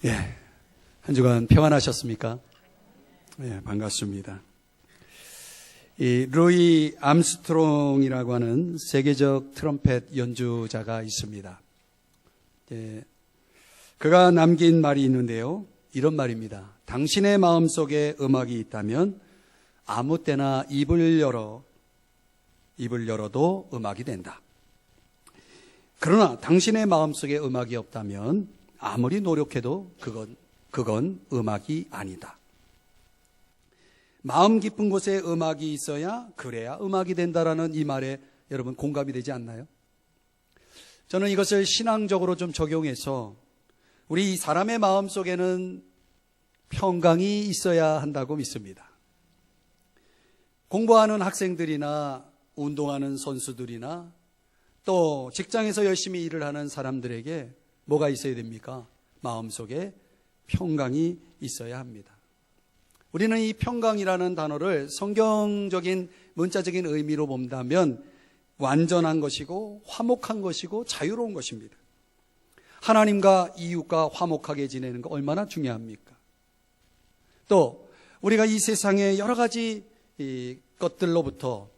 예, 한 주간 평안하셨습니까? 예, 반갑습니다. 이 루이 암스트롱이라고 하는 세계적 트럼펫 연주자가 있습니다. 예, 그가 남긴 말이 있는데요. 이런 말입니다. 당신의 마음속에 음악이 있다면 아무 때나 입을 열어도 음악이 된다. 그러나 당신의 마음속에 음악이 없다면 아무리 노력해도 그건 음악이 아니다. 마음 깊은 곳에 음악이 있어야 그래야 음악이 된다라는 이 말에 여러분 공감이 되지 않나요? 저는 이것을 신앙적으로 좀 적용해서 우리 사람의 마음속에는 평강이 있어야 한다고 믿습니다. 공부하는 학생들이나 운동하는 선수들이나 또 직장에서 열심히 일을 하는 사람들에게 뭐가 있어야 됩니까? 마음속에 평강이 있어야 합니다. 우리는 이 평강이라는 단어를 성경적인 문자적인 의미로 본다면 완전한 것이고 화목한 것이고 자유로운 것입니다. 하나님과 이웃과 화목하게 지내는 거 얼마나 중요합니까? 또 우리가 이 세상의 여러 가지 것들로부터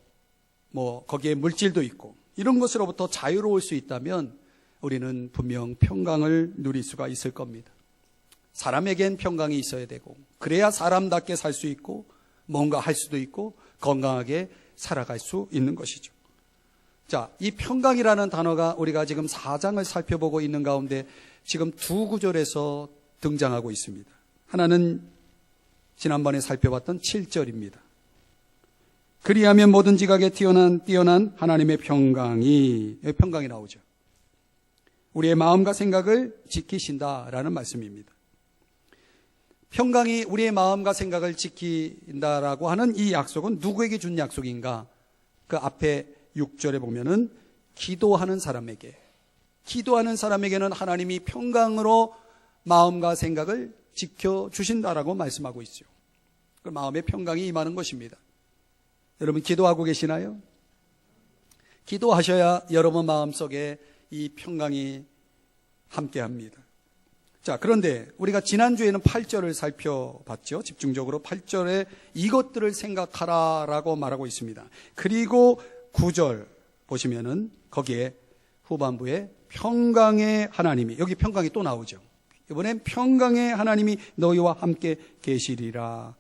거기에 물질도 있고 이런 것으로부터 자유로울 수 있다면 우리는 분명 평강을 누릴 수가 있을 겁니다. 사람에겐 평강이 있어야 되고 그래야 사람답게 살 수 있고 뭔가 할 수도 있고 건강하게 살아갈 수 있는 것이죠. 자, 이 평강이라는 단어가 우리가 지금 4장을 살펴보고 있는 가운데 지금 두 구절에서 등장하고 있습니다. 하나는 지난번에 살펴봤던 7절입니다. 그리하면 모든 지각에 뛰어난 하나님의 평강이 나오죠. 우리의 마음과 생각을 지키신다라는 말씀입니다. 평강이 우리의 마음과 생각을 지킨다라고 하는 이 약속은 누구에게 준 약속인가? 그 앞에 6절에 보면은 기도하는 사람에게는 하나님이 평강으로 마음과 생각을 지켜주신다라고 말씀하고 있죠. 그 마음의 평강이 임하는 것입니다. 여러분 기도하고 계시나요? 기도하셔야 여러분 마음속에 이 평강이 함께합니다. 자, 그런데 우리가 지난주에는 8절을 살펴봤죠. 집중적으로 8절에 이것들을 생각하라라고 말하고 있습니다. 그리고 9절 보시면은 거기에 후반부에 평강의 하나님이, 여기 평강이 또 나오죠. 이번엔 평강의 하나님이 너희와 함께 계시리라.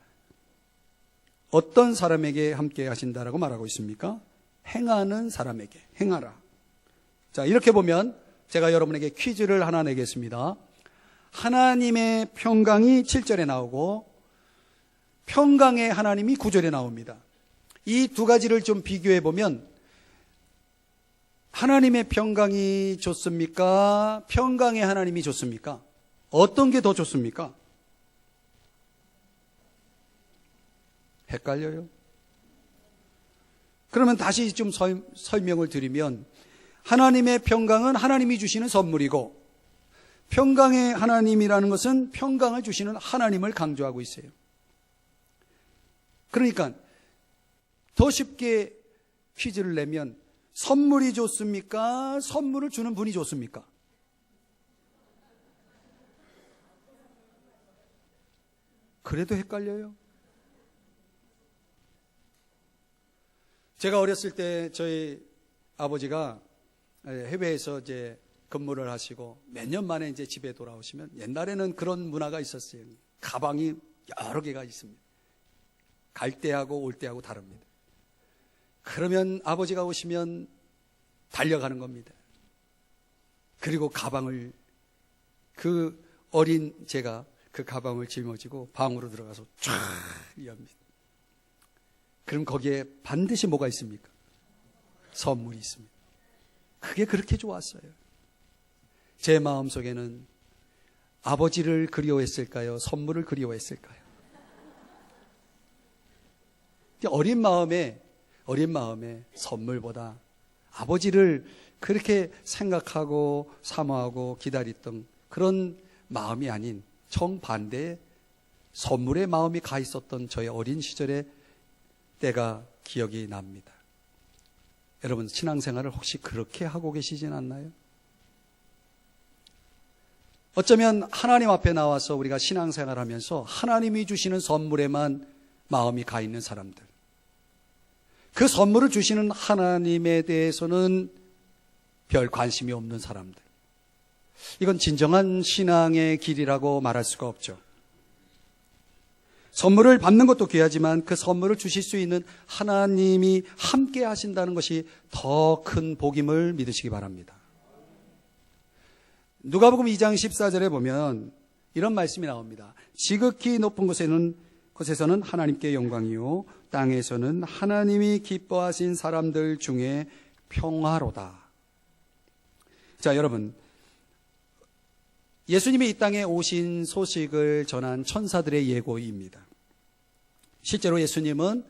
어떤 사람에게 함께 하신다라고 말하고 있습니까? 행하는 사람에게, 행하라. 자, 이렇게 보면 제가 여러분에게 퀴즈를 하나 내겠습니다. 하나님의 평강이 7절에 나오고 평강의 하나님이 9절에 나옵니다. 이 두 가지를 좀 비교해 보면 하나님의 평강이 좋습니까? 평강의 하나님이 좋습니까? 어떤 게 더 좋습니까? 헷갈려요? 그러면 다시 좀 설명을 드리면 하나님의 평강은 하나님이 주시는 선물이고 평강의 하나님이라는 것은 평강을 주시는 하나님을 강조하고 있어요. 그러니까 더 쉽게 퀴즈를 내면 선물이 좋습니까? 선물을 주는 분이 좋습니까? 그래도 헷갈려요? 제가 어렸을 때 저희 아버지가 해외에서 이제 근무를 하시고 몇 년 만에 이제 집에 돌아오시면 옛날에는 그런 문화가 있었어요. 가방이 여러 개가 있습니다. 갈 때하고 올 때하고 다릅니다. 그러면 아버지가 오시면 달려가는 겁니다. 그리고 가방을 그 어린 제가 그 가방을 짊어지고 방으로 들어가서 쫙 엽니다. 그럼 거기에 반드시 뭐가 있습니까? 선물이 있습니다. 그게 그렇게 좋았어요. 제 마음속에는 아버지를 그리워했을까요? 선물을 그리워했을까요? 어린 마음에 선물보다 아버지를 그렇게 생각하고 사모하고 기다렸던 그런 마음이 아닌 정반대의 선물의 마음이 가 있었던 저의 어린 시절의 때가 기억이 납니다. 여러분 신앙생활을 혹시 그렇게 하고 계시진 않나요? 어쩌면 하나님 앞에 나와서 우리가 신앙생활하면서 하나님이 주시는 선물에만 마음이 가 있는 사람들, 그 선물을 주시는 하나님에 대해서는 별 관심이 없는 사람들, 이건 진정한 신앙의 길이라고 말할 수가 없죠. 선물을 받는 것도 귀하지만 그 선물을 주실 수 있는 하나님이 함께 하신다는 것이 더 큰 복임을 믿으시기 바랍니다. 누가복음 2장 14절에 보면 이런 말씀이 나옵니다. 지극히 높은 곳에서는 하나님께 영광이요 땅에서는 하나님이 기뻐하신 사람들 중에 평화로다. 자, 여러분, 예수님이 이 땅에 오신 소식을 전한 천사들의 예고입니다. 실제로 예수님은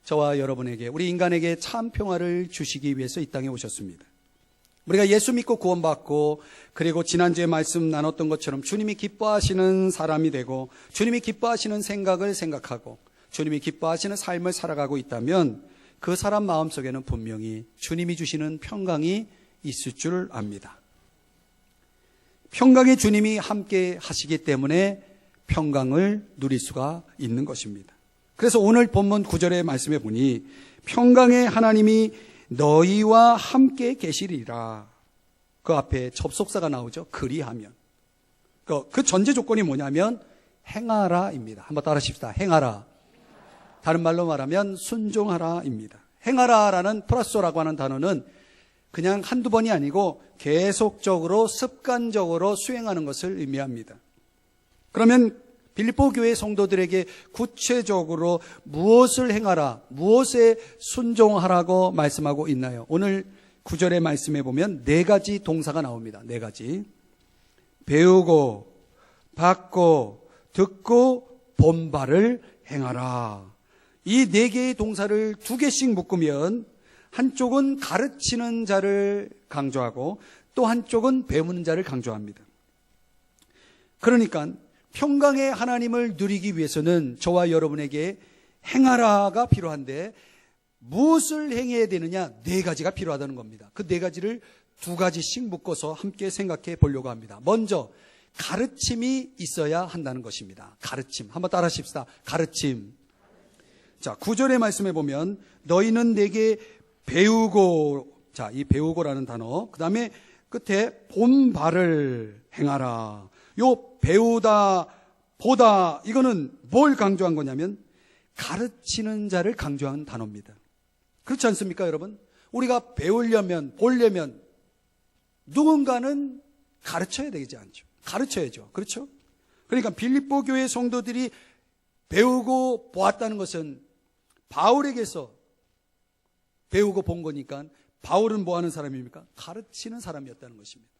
저와 여러분에게, 우리 인간에게 참 평화를 주시기 위해서 이 땅에 오셨습니다. 우리가 예수 믿고 구원받고, 그리고 지난주에 말씀 나눴던 것처럼 주님이 기뻐하시는 사람이 되고, 주님이 기뻐하시는 생각을 생각하고, 주님이 기뻐하시는 삶을 살아가고 있다면 그 사람 마음속에는 분명히 주님이 주시는 평강이 있을 줄 압니다. 평강의 주님이 함께 하시기 때문에 평강을 누릴 수가 있는 것입니다. 그래서 오늘 본문 9절의 말씀에 보니 평강의 하나님이 너희와 함께 계시리라. 그 앞에 접속사가 나오죠. 그리하면. 그 전제 조건이 뭐냐면 행하라입니다. 한번 따라하십시다. 행하라. 다른 말로 말하면 순종하라입니다. 행하라라는 프라소라고 하는 단어는 그냥 한두 번이 아니고 계속적으로 습관적으로 수행하는 것을 의미합니다. 그러면 빌립보 교회 성도들에게 구체적으로 무엇을 행하라, 무엇에 순종하라고 말씀하고 있나요? 오늘 9절의 말씀에 보면 4가지 동사가 나옵니다. 4가지. 배우고, 받고, 듣고, 본바를 행하라. 이 4개의 동사를 2개씩 묶으면 한쪽은 가르치는 자를 강조하고 또 한쪽은 배우는 자를 강조합니다. 그러니까 평강의 하나님을 누리기 위해서는 저와 여러분에게 행하라가 필요한데 무엇을 행해야 되느냐? 4가지가 필요하다는 겁니다. 그 4가지를 2가지씩 묶어서 함께 생각해 보려고 합니다. 먼저 가르침이 있어야 한다는 것입니다. 가르침. 한번 따라 하십시다. 가르침. 자, 9절의 말씀에 보면 너희는 내게 배우고, 자, 이 배우고라는 단어, 그 다음에 끝에 본바를 행하라. 요 배우다, 보다, 이거는 뭘 강조한 거냐면 가르치는 자를 강조한 단어입니다. 그렇지 않습니까, 여러분? 우리가 배우려면, 보려면 누군가는 가르쳐야 되지 않죠. 가르쳐야죠. 그렇죠? 그러니까 빌립보 교회 성도들이 배우고 보았다는 것은 바울에게서 배우고 본 거니까 바울은 뭐 하는 사람입니까? 가르치는 사람이었다는 것입니다.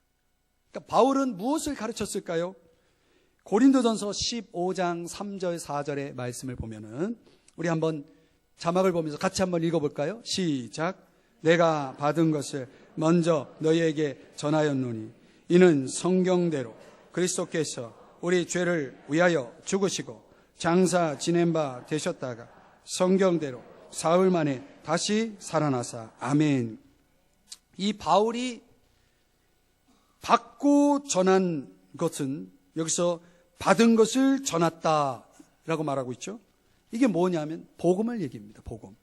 그러니까 바울은 무엇을 가르쳤을까요? 고린도전서 15장 3절 4절의 말씀을 보면은 우리 한번 자막을 보면서 같이 한번 읽어볼까요? 시작. 내가 받은 것을 먼저 너희에게 전하였노니 이는 성경대로 그리스도께서 우리 죄를 위하여 죽으시고 장사 지낸 바 되셨다가 성경대로 사흘 만에 다시 살아나사. 아멘. 이 바울이 받고 전한 것은 여기서 받은 것을 전했다라고 말하고 있죠. 이게 뭐냐면 복음을 얘기합니다. 복음.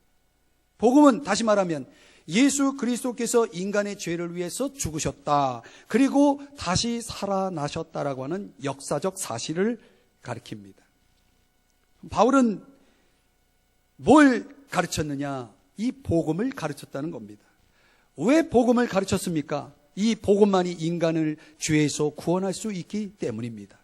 복음은 다시 말하면 예수 그리스도께서 인간의 죄를 위해서 죽으셨다. 그리고 다시 살아나셨다라고 하는 역사적 사실을 가리킵니다. 바울은 뭘 가르쳤느냐? 이 복음을 가르쳤다는 겁니다. 왜 복음을 가르쳤습니까? 이 복음만이 인간을 죄에서 구원할 수 있기 때문입니다.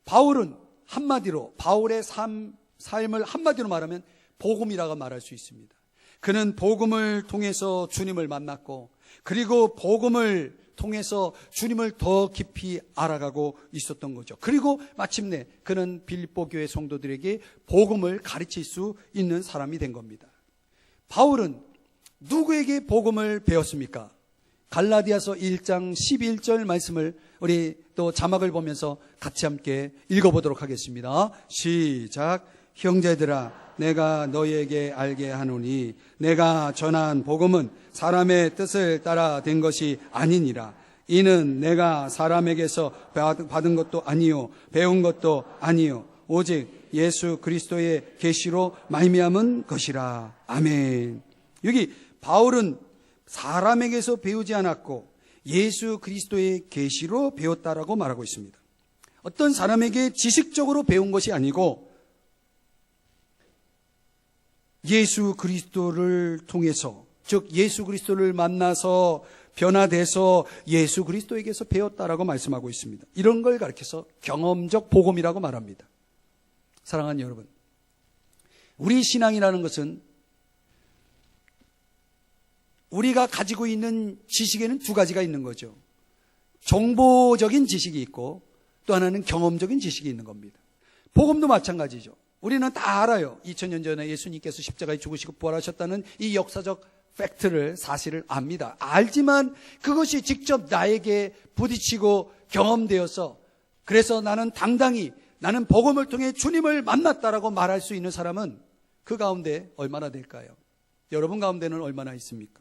바울은 한마디로, 바울의 삶을 한마디로 말하면 복음이라고 말할 수 있습니다. 그는 복음을 통해서 주님을 만났고, 그리고 복음을 통해서 주님을 더 깊이 알아가고 있었던 거죠. 그리고 마침내 그는 빌립보 교회 성도들에게 복음을 가르칠 수 있는 사람이 된 겁니다. 바울은 누구에게 복음을 배웠습니까? 갈라디아서 1장 11절 말씀을 우리 또 자막을 보면서 같이 함께 읽어보도록 하겠습니다. 시작. 형제들아, 내가 너희에게 알게 하노니 내가 전한 복음은 사람의 뜻을 따라 된 것이 아니니라. 이는 내가 사람에게서 받은 것도 아니요 배운 것도 아니요 오직 예수 그리스도의 계시로 말미암은 것이라. 아멘. 여기 바울은 사람에게서 배우지 않았고 예수 그리스도의 계시로 배웠다라고 말하고 있습니다. 어떤 사람에게 지식적으로 배운 것이 아니고 예수 그리스도를 통해서, 즉 예수 그리스도를 만나서 변화돼서 예수 그리스도에게서 배웠다라고 말씀하고 있습니다. 이런 걸 가르쳐서 경험적 복음이라고 말합니다. 사랑하는 여러분, 우리 신앙이라는 것은 우리가 가지고 있는 지식에는 두 가지가 있는 거죠. 정보적인 지식이 있고 또 하나는 경험적인 지식이 있는 겁니다. 복음도 마찬가지죠. 우리는 다 알아요. 2000년 전에 예수님께서 십자가에 죽으시고 부활하셨다는 이 역사적 팩트를, 사실을 압니다. 알지만 그것이 직접 나에게 부딪히고 경험되어서 그래서 나는 당당히 나는 복음을 통해 주님을 만났다라고 말할 수 있는 사람은 그 가운데 얼마나 될까요? 여러분 가운데는 얼마나 있습니까?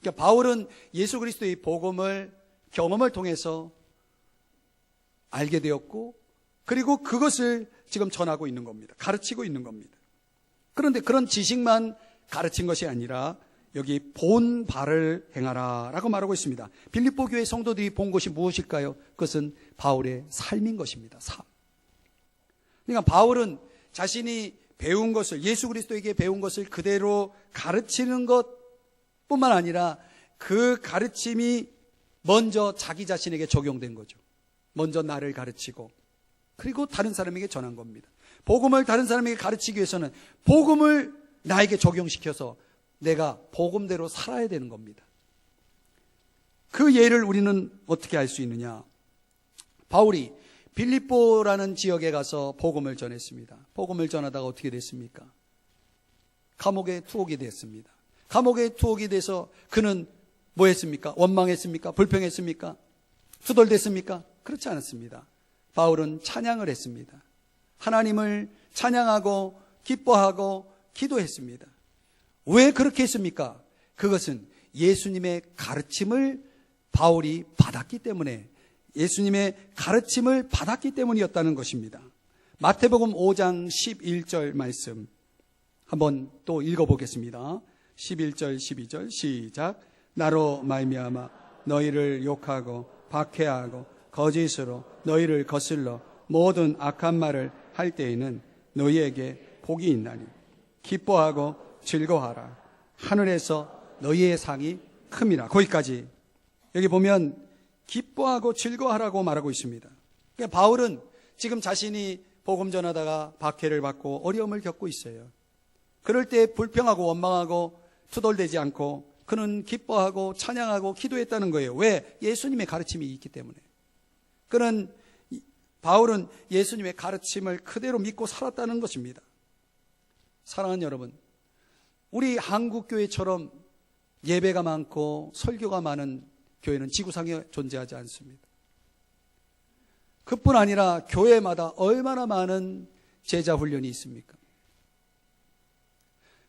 그러니까 바울은 예수 그리스도의 복음을 경험을 통해서 알게 되었고 그리고 그것을 지금 전하고 있는 겁니다. 가르치고 있는 겁니다. 그런데 그런 지식만 가르친 것이 아니라 여기 본 바를 행하라 라고 말하고 있습니다. 빌립보 교회 성도들이 본 것이 무엇일까요? 그것은 바울의 삶인 것입니다. 삶. 그러니까 바울은 자신이 배운 것을, 예수 그리스도에게 배운 것을 그대로 가르치는 것뿐만 아니라 그 가르침이 먼저 자기 자신에게 적용된 거죠. 먼저 나를 가르치고 그리고 다른 사람에게 전한 겁니다. 복음을 다른 사람에게 가르치기 위해서는 복음을 나에게 적용시켜서 내가 복음대로 살아야 되는 겁니다. 그 예를 우리는 어떻게 알 수 있느냐? 바울이 빌립보라는 지역에 가서 복음을 전했습니다. 복음을 전하다가 어떻게 됐습니까? 감옥에 투옥이 됐습니다. 감옥에 투옥이 돼서 그는 뭐 했습니까? 원망했습니까? 불평했습니까? 투덜댔습니까? 그렇지 않았습니다. 바울은 찬양을 했습니다. 하나님을 찬양하고 기뻐하고 기도했습니다. 왜 그렇게 했습니까? 그것은 예수님의 가르침을 바울이 받았기 때문에, 예수님의 가르침을 받았기 때문이었다는 것입니다. 마태복음 5장 11절 말씀 한번 또 읽어보겠습니다. 11절 12절 시작. 나로 말미암아 너희를 욕하고 박해하고 거짓으로 너희를 거슬러 모든 악한 말을 할 때에는 너희에게 복이 있나니 기뻐하고 즐거워하라. 하늘에서 너희의 상이 큼이라. 거기까지. 여기 보면 기뻐하고 즐거워하라고 말하고 있습니다. 그러니까 바울은 지금 자신이 복음 전하다가 박해를 받고 어려움을 겪고 있어요. 그럴 때 불평하고 원망하고 투덜대지 않고 그는 기뻐하고 찬양하고 기도했다는 거예요. 왜? 예수님의 가르침이 있기 때문에. 그는 바울은 예수님의 가르침을 그대로 믿고 살았다는 것입니다. 사랑하는 여러분, 우리 한국교회처럼 예배가 많고 설교가 많은 교회는 지구상에 존재하지 않습니다. 그뿐 아니라 교회마다 얼마나 많은 제자 훈련이 있습니까?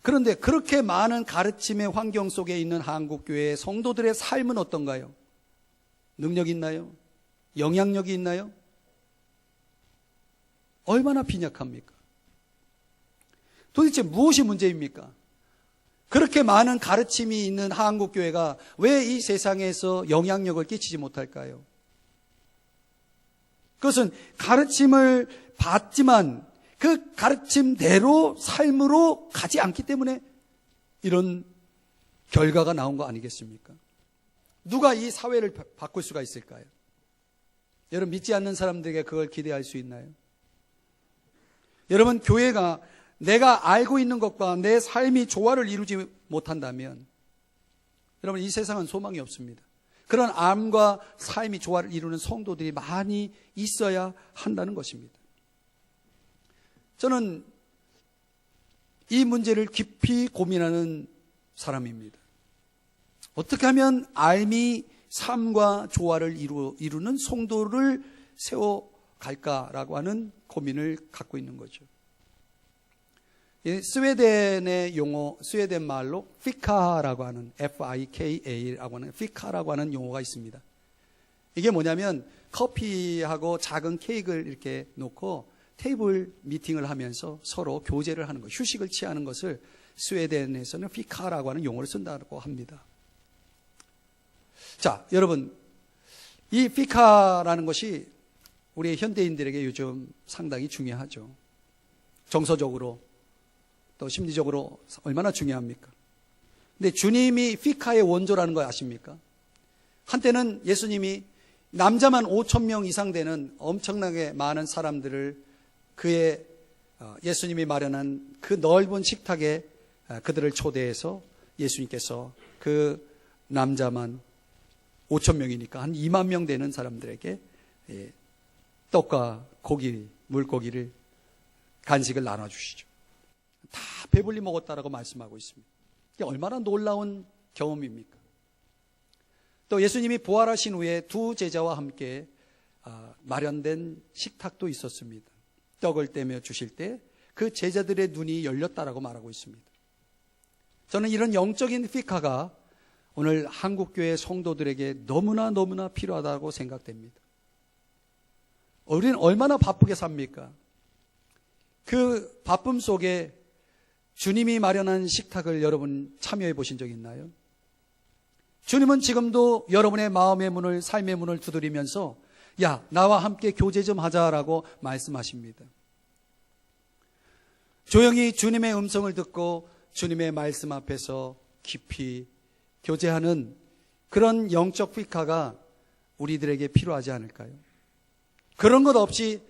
그런데 그렇게 많은 가르침의 환경 속에 있는 한국교회의 성도들의 삶은 어떤가요? 능력 있나요? 영향력이 있나요? 얼마나 빈약합니까? 도대체 무엇이 문제입니까? 그렇게 많은 가르침이 있는 한국교회가 왜 이 세상에서 영향력을 끼치지 못할까요? 그것은 가르침을 받지만 그 가르침대로 삶으로 가지 않기 때문에 이런 결과가 나온 거 아니겠습니까? 누가 이 사회를 바꿀 수가 있을까요? 여러분, 믿지 않는 사람들에게 그걸 기대할 수 있나요? 여러분, 교회가 내가 알고 있는 것과 내 삶이 조화를 이루지 못한다면 여러분, 이 세상은 소망이 없습니다. 그런 암과 삶이 조화를 이루는 성도들이 많이 있어야 한다는 것입니다. 저는 이 문제를 깊이 고민하는 사람입니다. 어떻게 하면 삶이 삶과 조화를 이루는 성도를 세워갈까라고 하는 고민을 갖고 있는 거죠. 스웨덴의 용어, 스웨덴 말로 피카라고 하는 F-I-K-A라고 하는 피카라고 하는 용어가 있습니다. 이게 뭐냐면 커피하고 작은 케이크를 이렇게 놓고 테이블 미팅을 하면서 서로 교제를 하는 것, 휴식을 취하는 것을 스웨덴에서는 피카라고 하는 용어를 쓴다고 합니다. 자, 여러분, 이 피카라는 것이 우리 현대인들에게 요즘 상당히 중요하죠. 정서적으로 또 심리적으로 얼마나 중요합니까? 근데 주님이 피카의 원조라는 거 아십니까? 한때는 예수님이 남자만 5,000명 이상 되는 엄청나게 많은 사람들을 그의 예수님이 마련한 그 넓은 식탁에 그들을 초대해서 예수님께서 그 남자만 5,000명이니까 한 2만 명 되는 사람들에게 떡과 고기, 물고기를 간식을 나눠주시죠. 다 배불리 먹었다라고 말씀하고 있습니다. 이게 얼마나 놀라운 경험입니까? 또 예수님이 부활하신 후에 두 제자와 함께 마련된 식탁도 있었습니다. 떡을 떼며 주실 때 그 제자들의 눈이 열렸다라고 말하고 있습니다. 저는 이런 영적인 피카가 오늘 한국교회 성도들에게 너무나 필요하다고 생각됩니다. 우리는 얼마나 바쁘게 삽니까? 그 바쁨 속에 주님이 마련한 식탁을 여러분 참여해 보신 적 있나요? 주님은 지금도 여러분의 마음의 문을, 삶의 문을 두드리면서 야, 나와 함께 교제 좀 하자라고 말씀하십니다. 조용히 주님의 음성을 듣고 주님의 말씀 앞에서 깊이 교제하는 그런 영적 피카가 우리들에게 필요하지 않을까요? 그런 것 없이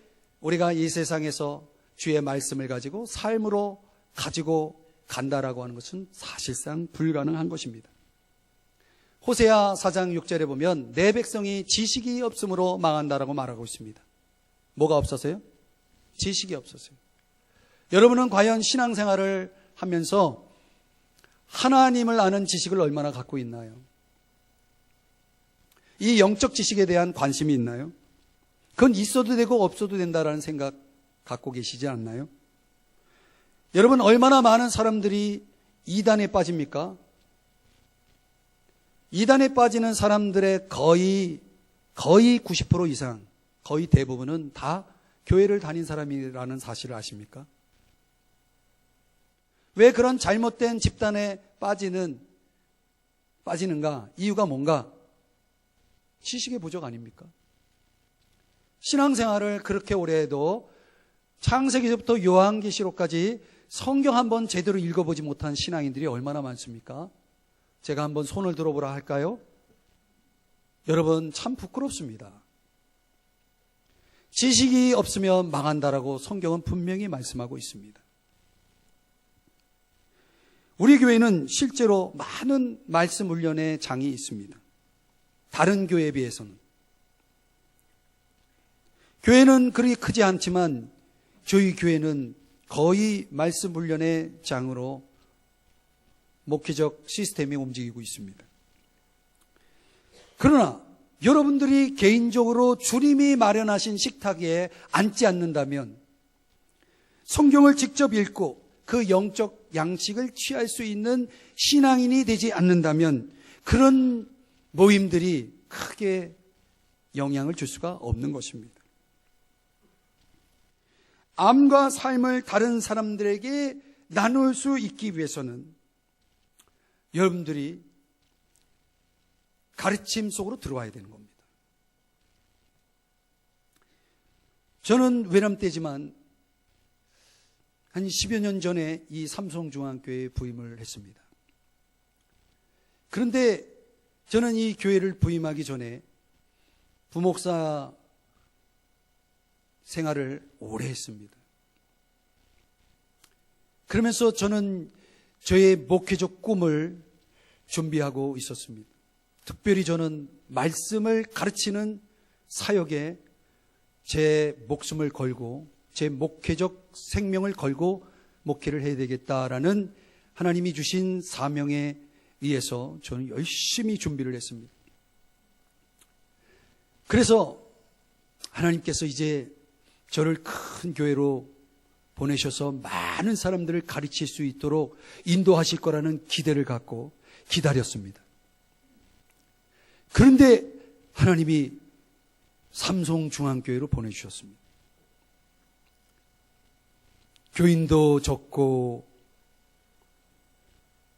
우리가 이 세상에서 주의 말씀을 가지고 삶으로 가지고 간다라고 하는 것은 사실상 불가능한 것입니다. 호세아 4장 6절에 보면 내 백성이 지식이 없음으로 망한다라고 말하고 있습니다. 뭐가 없어서요? 지식이 없어서요. 여러분은 과연 신앙생활을 하면서 하나님을 아는 지식을 얼마나 갖고 있나요? 이 영적 지식에 대한 관심이 있나요? 그건 있어도 되고 없어도 된다라는 생각 갖고 계시지 않나요? 여러분, 얼마나 많은 사람들이 이단에 빠집니까? 이단에 빠지는 사람들의 거의 90% 이상, 거의 대부분은 다 교회를 다닌 사람이라는 사실을 아십니까? 왜 그런 잘못된 집단에 빠지는가? 이유가 뭔가? 지식의 부족 아닙니까? 신앙생활을 그렇게 오래 해도 창세기부터 요한계시록까지 성경 한번 제대로 읽어보지 못한 신앙인들이 얼마나 많습니까? 제가 한번 손을 들어보라 할까요? 여러분, 참 부끄럽습니다. 지식이 없으면 망한다라고 성경은 분명히 말씀하고 있습니다. 우리 교회는 실제로 많은 말씀 훈련의 장이 있습니다. 다른 교회에 비해서는. 교회는 그리 크지 않지만 저희 교회는 거의 말씀 훈련의 장으로 목회적 시스템이 움직이고 있습니다. 그러나 여러분들이 개인적으로 주님이 마련하신 식탁에 앉지 않는다면, 성경을 직접 읽고 그 영적 양식을 취할 수 있는 신앙인이 되지 않는다면 그런 모임들이 크게 영향을 줄 수가 없는 것입니다. 암과 삶을 다른 사람들에게 나눌 수 있기 위해서는 여러분들이 가르침 속으로 들어와야 되는 겁니다. 저는 외람 때지만 한 10여 년 전에 이 삼성중앙교회에 부임을 했습니다. 그런데 저는 이 교회를 부임하기 전에 부목사 생활을 오래 했습니다. 그러면서 저는 저의 목회적 꿈을 준비하고 있었습니다. 특별히 저는 말씀을 가르치는 사역에 제 목숨을 걸고 제 목회적 생명을 걸고 목회를 해야 되겠다라는 하나님이 주신 사명에 의해서 저는 열심히 준비를 했습니다. 그래서 하나님께서 이제 저를 큰 교회로 보내셔서 많은 사람들을 가르칠 수 있도록 인도하실 거라는 기대를 갖고 기다렸습니다. 그런데 하나님이 삼송중앙교회로 보내주셨습니다. 교인도 적고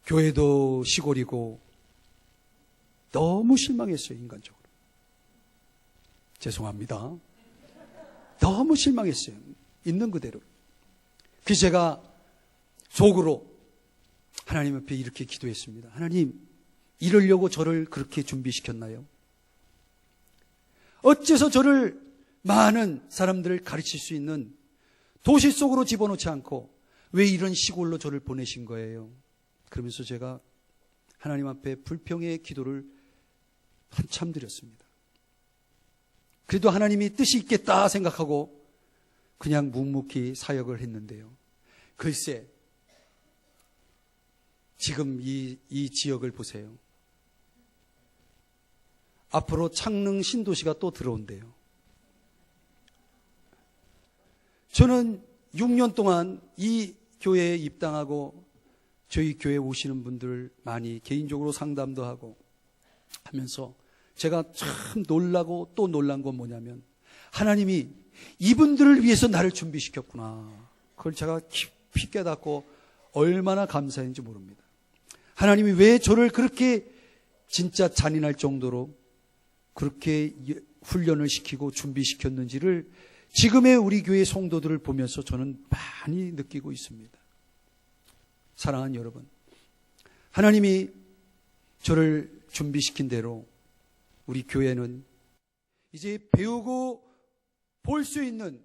교회도 시골이고 너무 실망했어요, 인간적으로. 죄송합니다. 너무 실망했어요, 있는 그대로. 그래서 제가 속으로 하나님 앞에 이렇게 기도했습니다. 하나님, 이러려고 저를 그렇게 준비시켰나요? 어째서 저를 많은 사람들을 가르칠 수 있는 도시 속으로 집어넣지 않고 왜 이런 시골로 저를 보내신 거예요? 그러면서 제가 하나님 앞에 불평의 기도를 한참 드렸습니다. 그래도 하나님이 뜻이 있겠다 생각하고 그냥 묵묵히 사역을 했는데요. 글쎄, 지금 이 지역을 보세요. 앞으로 창릉 신도시가 또 들어온대요. 저는 6년 동안 이 교회에 입당하고 저희 교회에 오시는 분들 많이 개인적으로 상담도 하고 하면서 제가 참 놀라고 또 놀란 건 뭐냐면 하나님이 이분들을 위해서 나를 준비시켰구나. 그걸 제가 깊이 깨닫고 얼마나 감사했는지 모릅니다. 하나님이 왜 저를 그렇게 진짜 잔인할 정도로 그렇게 훈련을 시키고 준비시켰는지를 지금의 우리 교회 성도들을 보면서 저는 많이 느끼고 있습니다. 사랑하는 여러분, 하나님이 저를 준비시킨 대로 우리 교회는 이제 배우고 볼 수 있는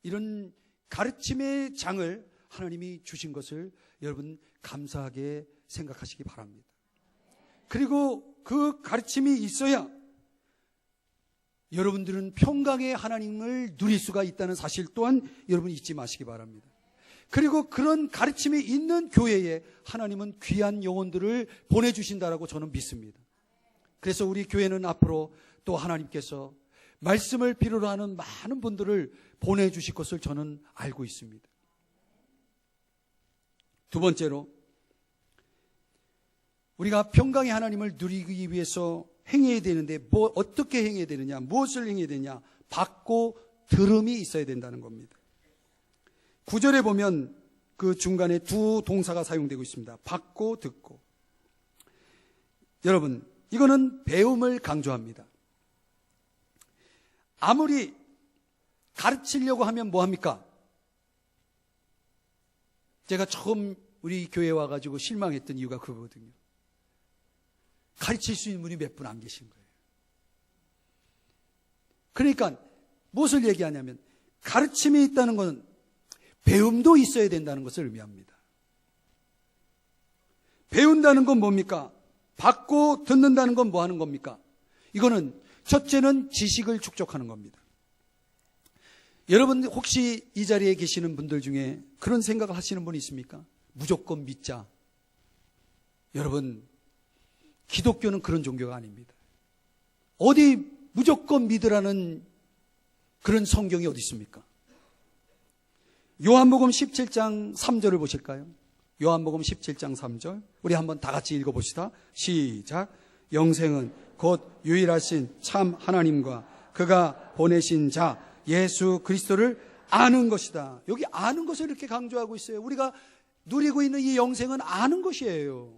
이런 가르침의 장을 하나님이 주신 것을 여러분 감사하게 생각하시기 바랍니다. 그리고 그 가르침이 있어야 여러분들은 평강의 하나님을 누릴 수가 있다는 사실 또한 여러분 잊지 마시기 바랍니다. 그리고 그런 가르침이 있는 교회에 하나님은 귀한 영혼들을 보내주신다라고 저는 믿습니다. 그래서 우리 교회는 앞으로 또 하나님께서 말씀을 필요로 하는 많은 분들을 보내주실 것을 저는 알고 있습니다. 두 번째로, 우리가 평강의 하나님을 누리기 위해서 행해야 되는데 어떻게 행해야 되느냐, 무엇을 행해야 되느냐, 받고 들음이 있어야 된다는 겁니다. 9절에 보면 그 중간에 두 동사가 사용되고 있습니다. 받고 듣고. 여러분, 이거는 배움을 강조합니다. 아무리 가르치려고 하면 뭐합니까? 제가 처음 우리 교회에 와가지고 실망했던 이유가 그거거든요. 가르칠 수 있는 분이 몇 분 안 계신 거예요. 그러니까 무엇을 얘기하냐면 가르침이 있다는 것은 배움도 있어야 된다는 것을 의미합니다. 배운다는 건 뭡니까? 받고 듣는다는 건 뭐 하는 겁니까? 이거는 첫째는 지식을 축적하는 겁니다. 여러분 혹시 이 자리에 계시는 분들 중에 그런 생각을 하시는 분이 있습니까? 무조건 믿자. 여러분, 기독교는 그런 종교가 아닙니다. 어디 무조건 믿으라는 그런 성경이 어디 있습니까? 요한복음 17장 3절을 보실까요? 요한복음 17장 3절 우리 한번 다 같이 읽어봅시다. 시작. 영생은 곧 유일하신 참 하나님과 그가 보내신 자 예수 그리스도를 아는 것이다. 여기 아는 것을 이렇게 강조하고 있어요. 우리가 누리고 있는 이 영생은 아는 것이에요.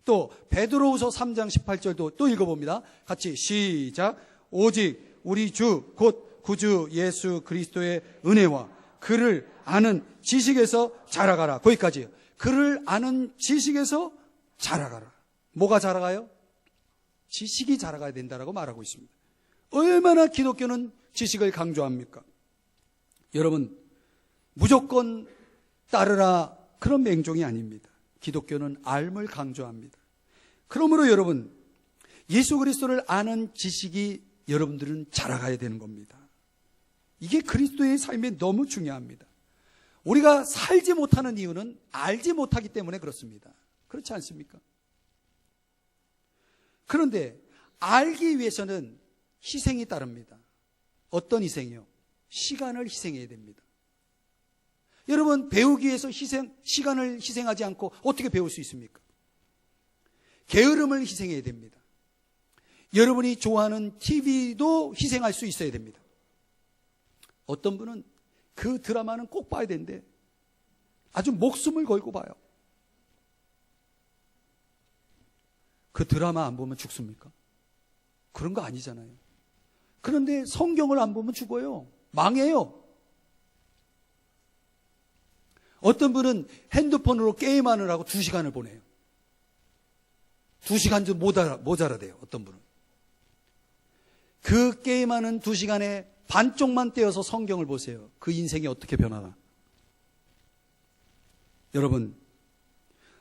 또 베드로후서 3장 18절도 또 읽어봅니다. 같이 시작. 오직 우리 주 곧 구주 예수 그리스도의 은혜와 그를 아는 지식에서 자라가라. 거기까지요. 그를 아는 지식에서 자라가라. 뭐가 자라가요? 지식이 자라가야 된다라고 말하고 있습니다. 얼마나 기독교는 지식을 강조합니까? 여러분, 무조건 따르라 그런 맹종이 아닙니다. 기독교는 알을 강조합니다. 그러므로 여러분, 예수 그리스도를 아는 지식이 여러분들은 자라가야 되는 겁니다. 이게 그리스도의 삶에 너무 중요합니다. 우리가 살지 못하는 이유는 알지 못하기 때문에 그렇습니다. 그렇지 않습니까? 그런데 알기 위해서는 희생이 따릅니다. 어떤 희생이요? 시간을 희생해야 됩니다. 여러분, 배우기 위해서 시간을 희생하지 않고 어떻게 배울 수 있습니까? 게으름을 희생해야 됩니다. 여러분이 좋아하는 TV도 희생할 수 있어야 됩니다. 어떤 분은 그 드라마는 꼭 봐야 되는데 아주 목숨을 걸고 봐요. 그 드라마 안 보면 죽습니까? 그런 거 아니잖아요. 그런데 성경을 안 보면 죽어요. 망해요. 어떤 분은 핸드폰으로 게임하느라고 2시간을 보내요. 2시간도 모자라대요. 어떤 분은. 그 게임하는 2시간에 반쪽만 떼어서 성경을 보세요. 그 인생이 어떻게 변하나. 여러분,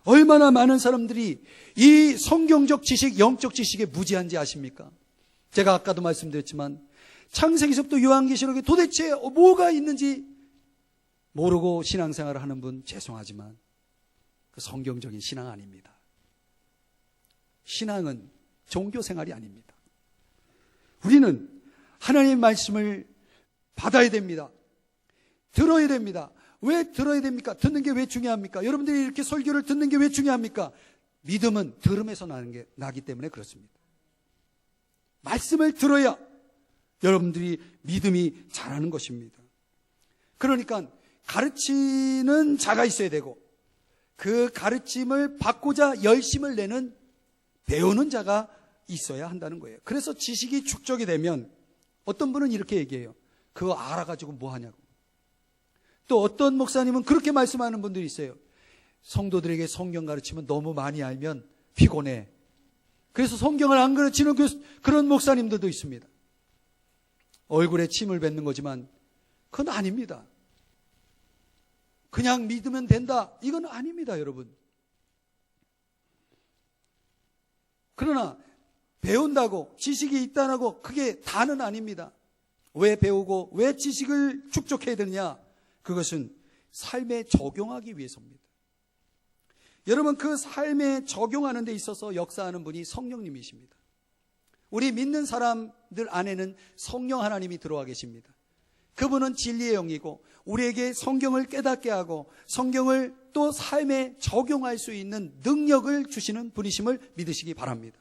얼마나 많은 사람들이 이 성경적 지식, 영적 지식에 무지한지 아십니까? 제가 아까도 말씀드렸지만 창세기서부터 요한계시록에 도대체 뭐가 있는지 모르고 신앙생활을 하는 분 죄송하지만 그 성경적인 신앙 아닙니다. 신앙은 종교생활이 아닙니다. 우리는 하나님의 말씀을 받아야 됩니다. 들어야 됩니다. 왜 들어야 됩니까? 듣는 게 왜 중요합니까? 여러분들이 이렇게 설교를 듣는 게 왜 중요합니까? 믿음은 들음에서 나기 때문에 그렇습니다. 말씀을 들어야 여러분들이 믿음이 자라는 것입니다. 그러니까 가르치는 자가 있어야 되고 그 가르침을 받고자 열심을 내는 배우는 자가 있어야 한다는 거예요. 그래서 지식이 축적이 되면 어떤 분은 이렇게 얘기해요. 그거 알아가지고 뭐 하냐고. 또 어떤 목사님은 그렇게 말씀하는 분들이 있어요. 성도들에게 성경 가르치면 너무 많이 알면 피곤해. 그래서 성경을 안 가르치는 그런 목사님들도 있습니다. 얼굴에 침을 뱉는 거지만 그건 아닙니다. 그냥 믿으면 된다. 이건 아닙니다, 여러분. 그러나 배운다고 지식이 있다고 그게 다는 아닙니다. 왜 배우고 왜 지식을 축적해야 되느냐? 그것은 삶에 적용하기 위해서입니다. 여러분, 그 삶에 적용하는 데 있어서 역사하는 분이 성령님이십니다. 우리 믿는 사람들 안에는 성령 하나님이 들어와 계십니다. 그분은 진리의 영이고 우리에게 성경을 깨닫게 하고 성경을 또 삶에 적용할 수 있는 능력을 주시는 분이심을 믿으시기 바랍니다.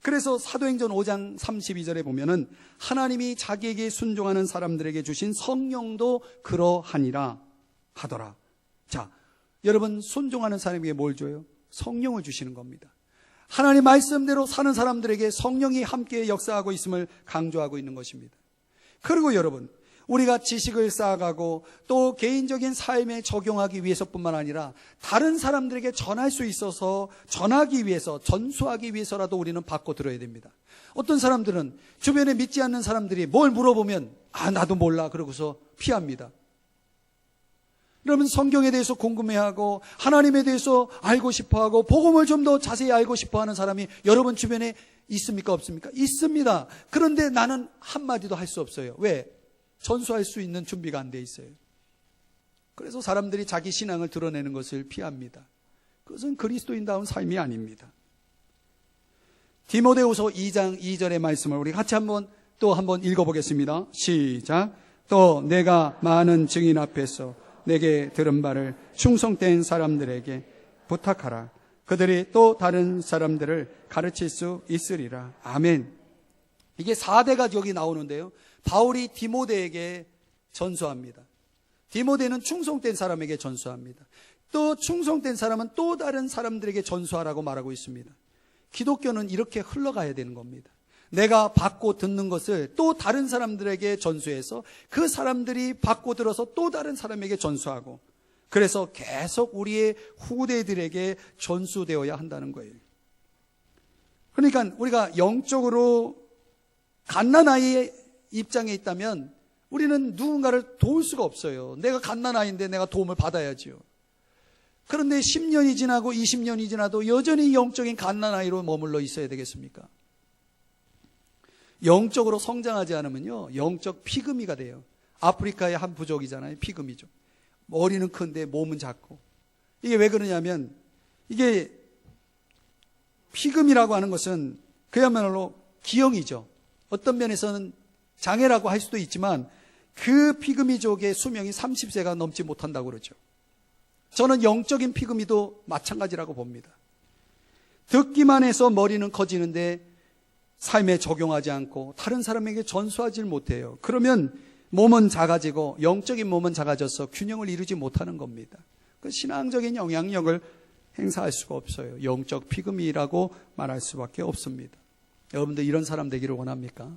그래서 사도행전 5장 32절에 보면은 하나님이 자기에게 순종하는 사람들에게 주신 성령도 그러하니라 하더라. 자, 여러분, 순종하는 사람에게 뭘 줘요? 성령을 주시는 겁니다. 하나님 말씀대로 사는 사람들에게 성령이 함께 역사하고 있음을 강조하고 있는 것입니다. 그리고 여러분, 우리가 지식을 쌓아가고 또 개인적인 삶에 적용하기 위해서뿐만 아니라 다른 사람들에게 전할 수 있어서 전하기 위해서, 전수하기 위해서라도 우리는 받고 들어야 됩니다. 어떤 사람들은 주변에 믿지 않는 사람들이 뭘 물어보면 나도 몰라 그러고서 피합니다. 여러분, 성경에 대해서 궁금해하고 하나님에 대해서 알고 싶어하고 복음을 좀 더 자세히 알고 싶어하는 사람이 여러분 주변에 있습니까? 없습니까? 있습니다. 그런데 나는 한마디도 할 수 없어요. 왜? 전수할 수 있는 준비가 안 돼 있어요. 그래서 사람들이 자기 신앙을 드러내는 것을 피합니다. 그것은 그리스도인다운 삶이 아닙니다. 디모데후서 2장 2절의 말씀을 우리 같이 한번 읽어보겠습니다. 시작. 또 내가 많은 증인 앞에서 내게 들은 바를 충성된 사람들에게 부탁하라. 그들이 또 다른 사람들을 가르칠 수 있으리라. 아멘. 이게 4대가 여기 나오는데요. 바울이 디모데에게 전수합니다. 디모데는 충성된 사람에게 전수합니다. 또 충성된 사람은 또 다른 사람들에게 전수하라고 말하고 있습니다. 기독교는 이렇게 흘러가야 되는 겁니다. 내가 받고 듣는 것을 또 다른 사람들에게 전수해서 그 사람들이 받고 들어서 또 다른 사람에게 전수하고, 그래서 계속 우리의 후대들에게 전수되어야 한다는 거예요. 그러니까 우리가 영적으로 갓난아이의 입장에 있다면 우리는 누군가를 도울 수가 없어요. 내가 갓난아이인데 내가 도움을 받아야지요. 그런데 10년이 지나고 20년이 지나도 여전히 영적인 갓난아이로 머물러 있어야 되겠습니까? 영적으로 성장하지 않으면요, 영적 피그미가 돼요. 아프리카의 한 부족이잖아요. 피그미죠. 머리는 큰데 몸은 작고. 이게 왜 그러냐면, 이게 피그미라고 하는 것은 그야말로 기형이죠. 어떤 면에서는 장애라고 할 수도 있지만 그 피그미족의 수명이 30세가 넘지 못한다고 그러죠. 저는 영적인 피그미도 마찬가지라고 봅니다. 듣기만 해서 머리는 커지는데 삶에 적용하지 않고 다른 사람에게 전수하지 못해요. 그러면 몸은 작아지고 영적인 몸은 작아져서 균형을 이루지 못하는 겁니다. 그 신앙적인 영향력을 행사할 수가 없어요. 영적 피그미라고 말할 수밖에 없습니다. 여러분들 이런 사람 되기를 원합니까?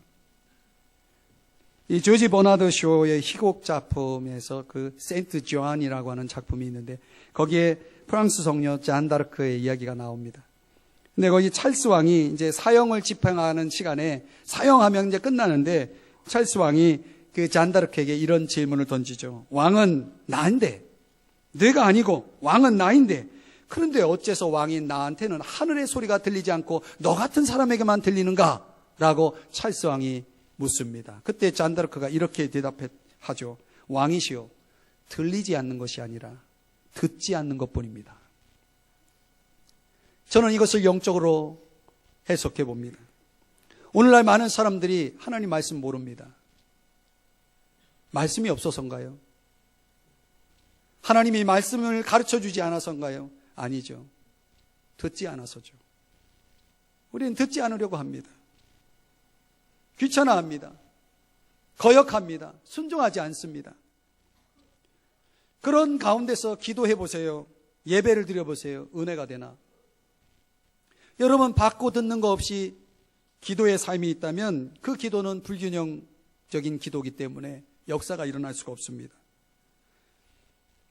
이 조지 버나드 쇼의 희곡 작품에서 그 세인트 조안이라고 하는 작품이 있는데 거기에 프랑스 성녀 잔 다르크의 이야기가 나옵니다. 근데 거기 찰스 왕이 이제 사형을 집행하는 시간에 사형하면 이제 끝나는데 찰스 왕이 그 잔 다르크에게 이런 질문을 던지죠. 왕은 나인데, 내가 아니고 왕은 나인데, 그런데 어째서 왕인 나한테는 하늘의 소리가 들리지 않고 너 같은 사람에게만 들리는가? 라고 찰스 왕이 묻습니다. 그때 잔 다르크가 이렇게 대답하죠. 왕이시여, 들리지 않는 것이 아니라 듣지 않는 것뿐입니다. 저는 이것을 영적으로 해석해 봅니다. 오늘날 많은 사람들이 하나님 말씀 모릅니다. 말씀이 없어서인가요? 하나님이 말씀을 가르쳐 주지 않아서인가요? 아니죠. 듣지 않아서죠. 우리는 듣지 않으려고 합니다. 귀찮아합니다. 거역합니다. 순종하지 않습니다. 그런 가운데서 기도해 보세요. 예배를 드려 보세요. 은혜가 되나? 여러분 받고 듣는 거 없이 기도의 삶이 있다면 그 기도는 불균형적인 기도이기 때문에 역사가 일어날 수가 없습니다.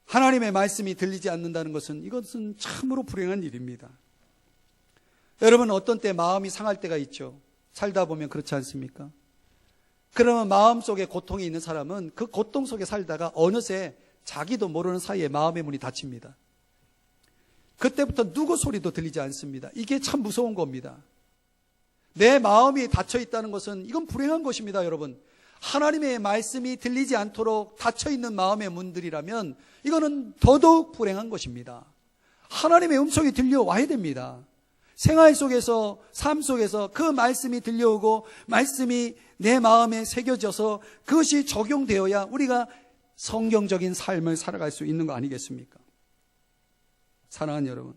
하나님의 말씀이 들리지 않는다는 것은 이것은 참으로 불행한 일입니다. 여러분 어떤 때 마음이 상할 때가 있죠. 살다 보면 그렇지 않습니까? 그러면 마음속에 고통이 있는 사람은 그 고통 속에 살다가 어느새 자기도 모르는 사이에 마음의 문이 닫힙니다. 그때부터 누구 소리도 들리지 않습니다. 이게 참 무서운 겁니다. 내 마음이 닫혀 있다는 것은 이건 불행한 것입니다, 여러분. 하나님의 말씀이 들리지 않도록 닫혀 있는 마음의 문들이라면 이거는 더더욱 불행한 것입니다. 하나님의 음성이 들려와야 됩니다. 생활 속에서, 삶 속에서 그 말씀이 들려오고 말씀이 내 마음에 새겨져서 그것이 적용되어야 우리가 성경적인 삶을 살아갈 수 있는 거 아니겠습니까? 사랑하는 여러분,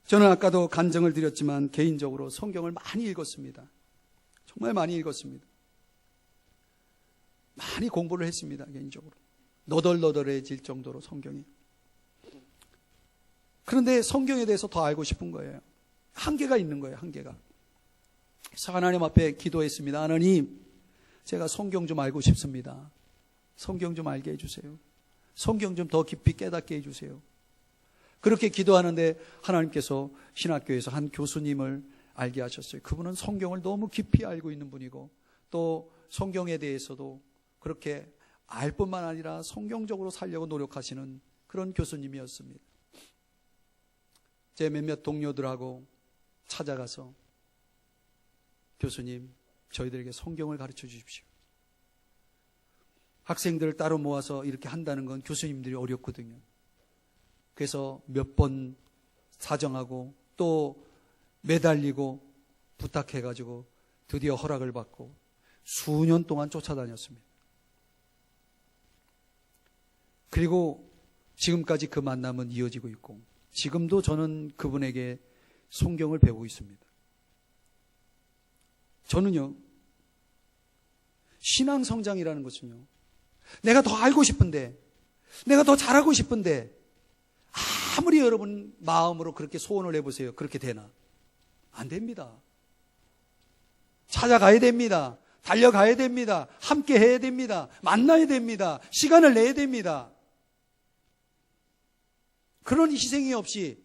저는 아까도 간증을 드렸지만 개인적으로 성경을 많이 읽었습니다. 정말 많이 읽었습니다. 많이 공부를 했습니다. 개인적으로 너덜너덜해질 정도로 성경이. 그런데 성경에 대해서 더 알고 싶은 거예요. 한계가 있는 거예요. 한계가. 그래서 하나님 앞에 기도했습니다. 하나님, 제가 성경 좀 알고 싶습니다. 성경 좀 알게 해주세요. 성경 좀 더 깊이 깨닫게 해주세요. 그렇게 기도하는데 하나님께서 신학교에서 한 교수님을 알게 하셨어요. 그분은 성경을 너무 깊이 알고 있는 분이고 또 성경에 대해서도 그렇게 알 뿐만 아니라 성경적으로 살려고 노력하시는 그런 교수님이었습니다. 제 몇몇 동료들하고 찾아가서 교수님, 저희들에게 성경을 가르쳐 주십시오. 학생들을 따로 모아서 이렇게 한다는 건 교수님들이 어렵거든요. 그래서 몇 번 사정하고 또 매달리고 부탁해가지고 드디어 허락을 받고 수년 동안 쫓아다녔습니다. 그리고 지금까지 그 만남은 이어지고 있고 지금도 저는 그분에게 성경을 배우고 있습니다. 저는요, 신앙 성장이라는 것은요, 내가 더 알고 싶은데, 내가 더 잘하고 싶은데, 아무리 여러분 마음으로 그렇게 소원을 해보세요. 그렇게 되나? 안 됩니다. 찾아가야 됩니다. 달려가야 됩니다. 함께 해야 됩니다. 만나야 됩니다. 시간을 내야 됩니다. 그런 희생이 없이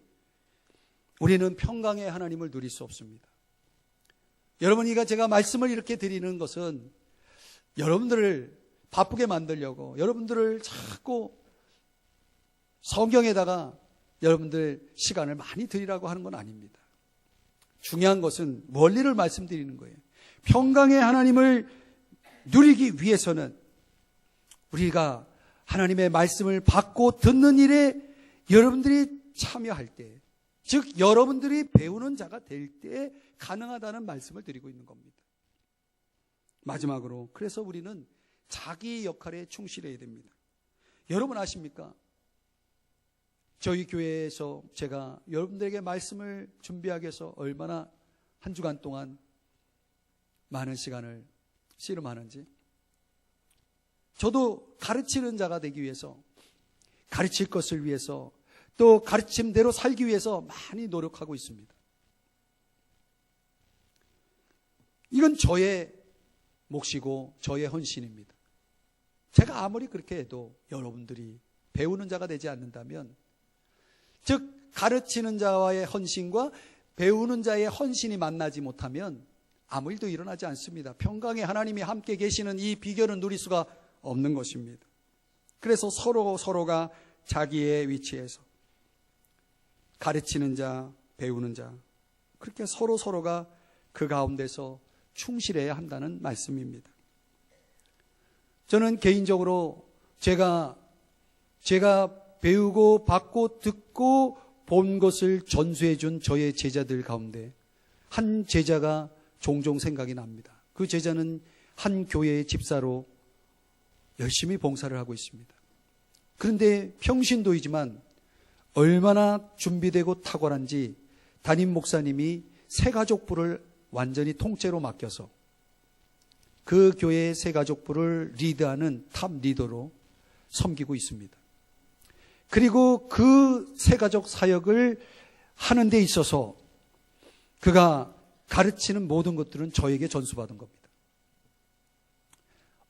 우리는 평강의 하나님을 누릴 수 없습니다. 여러분이가 제가 말씀을 이렇게 드리는 것은 여러분들을 바쁘게 만들려고, 여러분들을 자꾸 성경에다가 여러분들 시간을 많이 드리라고 하는 건 아닙니다. 중요한 것은 원리를 말씀드리는 거예요. 평강의 하나님을 누리기 위해서는 우리가 하나님의 말씀을 받고 듣는 일에 여러분들이 참여할 때, 즉 여러분들이 배우는 자가 될 때 가능하다는 말씀을 드리고 있는 겁니다. 마지막으로, 그래서 우리는 자기 역할에 충실해야 됩니다. 여러분 아십니까? 저희 교회에서 제가 여러분들에게 말씀을 준비하기 위해서 얼마나 한 주간 동안 많은 시간을 씨름하는지. 저도 가르치는 자가 되기 위해서, 가르칠 것을 위해서, 또 가르침대로 살기 위해서 많이 노력하고 있습니다. 이건 저의 몫이고 저의 헌신입니다. 제가 아무리 그렇게 해도 여러분들이 배우는 자가 되지 않는다면, 즉 가르치는 자와의 헌신과 배우는 자의 헌신이 만나지 못하면 아무 일도 일어나지 않습니다. 평강의 하나님이 함께 계시는 이 비결은 누릴 수가 없는 것입니다. 그래서 서로가 자기의 위치에서 가르치는 자, 배우는 자, 그렇게 서로가 그 가운데서 충실해야 한다는 말씀입니다. 저는 개인적으로 제가 배우고 받고 듣고 본 것을 전수해 준 저의 제자들 가운데 한 제자가 종종 생각이 납니다. 그 제자는 한 교회의 집사로 열심히 봉사를 하고 있습니다. 그런데 평신도이지만 얼마나 준비되고 탁월한지 담임 목사님이 새가족부를 완전히 통째로 맡겨서 그 교회의 새가족부를 리드하는 탑 리더로 섬기고 있습니다. 그리고 그 새가족 사역을 하는 데 있어서 그가 가르치는 모든 것들은 저에게 전수받은 겁니다.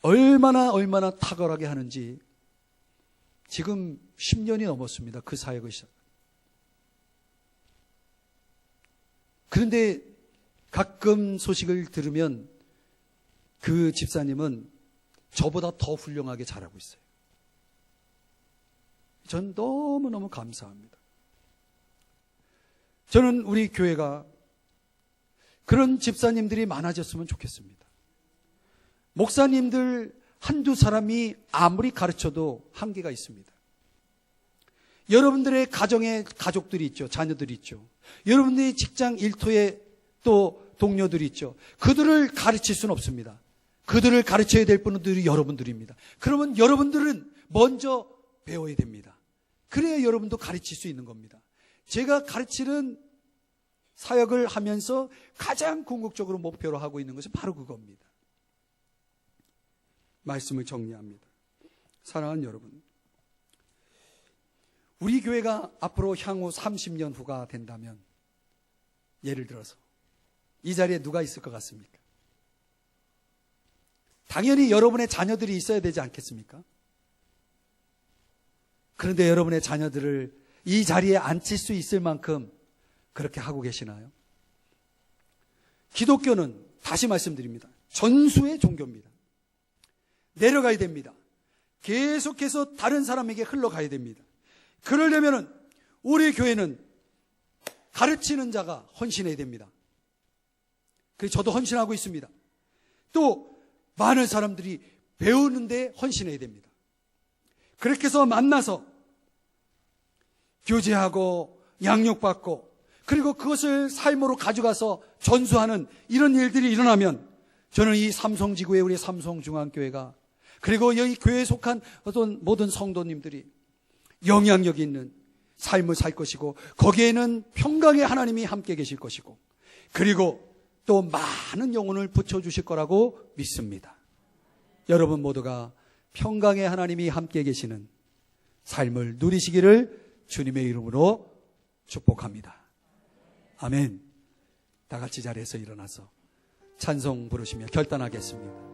얼마나 탁월하게 하는지 지금 10년이 넘었습니다. 그 사역을 시작. 그런데 가끔 소식을 들으면 그 집사님은 저보다 더 훌륭하게 잘하고 있어요. 전 너무너무 감사합니다. 저는 우리 교회가 그런 집사님들이 많아졌으면 좋겠습니다. 목사님들 한두 사람이 아무리 가르쳐도 한계가 있습니다. 여러분들의 가정에 가족들이 있죠. 자녀들이 있죠. 여러분들의 직장 일터에 또 동료들이 있죠. 그들을 가르칠 수는 없습니다. 그들을 가르쳐야 될 분들이 여러분들입니다. 그러면 여러분들은 먼저 배워야 됩니다. 그래야 여러분도 가르칠 수 있는 겁니다. 제가 가르치는 사역을 하면서 가장 궁극적으로 목표로 하고 있는 것은 바로 그겁니다. 말씀을 정리합니다. 사랑하는 여러분, 우리 교회가 앞으로 향후 30년 후가 된다면, 예를 들어서 이 자리에 누가 있을 것 같습니까? 당연히 여러분의 자녀들이 있어야 되지 않겠습니까? 그런데 여러분의 자녀들을 이 자리에 앉힐 수 있을 만큼 그렇게 하고 계시나요? 기독교는 다시 말씀드립니다. 전수의 종교입니다. 내려가야 됩니다. 계속해서 다른 사람에게 흘러가야 됩니다. 그러려면 우리 교회는 가르치는 자가 헌신해야 됩니다. 그래서 저도 헌신하고 있습니다. 또 많은 사람들이 배우는데 헌신해야 됩니다. 그렇게 해서 만나서 교제하고 양육받고 그리고 그것을 삶으로 가져가서 전수하는 이런 일들이 일어나면 저는 이 삼성지구의 우리 삼성중앙교회가 그리고 여기 교회에 속한 어떤 모든 성도님들이 영향력 있는 삶을 살 것이고 거기에는 평강의 하나님이 함께 계실 것이고 그리고 또 많은 영혼을 붙여주실 거라고 믿습니다. 여러분 모두가 평강의 하나님이 함께 계시는 삶을 누리시기를 주님의 이름으로 축복합니다. 아멘. 다 같이 자리에서 일어나서 찬송 부르시며 결단하겠습니다.